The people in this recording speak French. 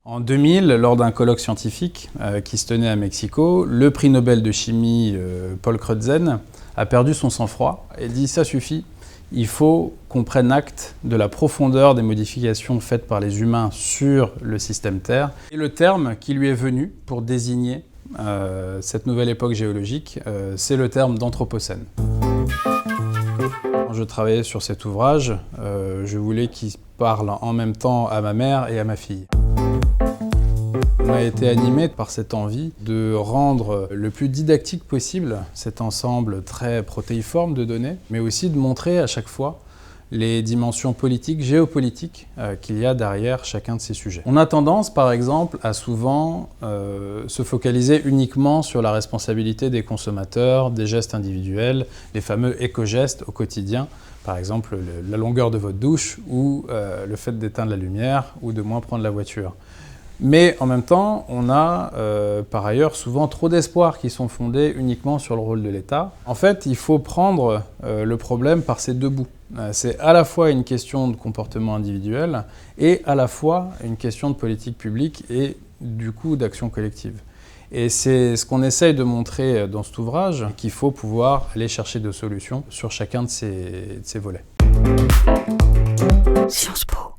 En 2000, lors d'un colloque scientifique qui se tenait à Mexico, le prix Nobel de chimie Paul Crutzen a perdu son sang-froid et dit « ça suffit, il faut qu'on prenne acte de la profondeur des modifications faites par les humains sur le système Terre ». Et le terme qui lui est venu pour désigner cette nouvelle époque géologique, c'est le terme d'anthropocène. Quand je travaillais sur cet ouvrage, je voulais qu'il parle en même temps à ma mère et à ma fille. On a été animé par cette envie de rendre le plus didactique possible cet ensemble très protéiforme de données, mais aussi de montrer à chaque fois les dimensions politiques, géopolitiques qu'il y a derrière chacun de ces sujets. On a tendance, par exemple, à souvent se focaliser uniquement sur la responsabilité des consommateurs, des gestes individuels, les fameux éco-gestes au quotidien, par exemple la longueur de votre douche ou le fait d'éteindre la lumière ou de moins prendre la voiture. Mais en même temps, on a par ailleurs souvent trop d'espoirs qui sont fondés uniquement sur le rôle de l'État. En fait, il faut prendre le problème par ses deux bouts. C'est à la fois une question de comportement individuel et à la fois une question de politique publique et du coup d'action collective. Et c'est ce qu'on essaye de montrer dans cet ouvrage, qu'il faut pouvoir aller chercher des solutions sur chacun de ces volets. Sciences Po.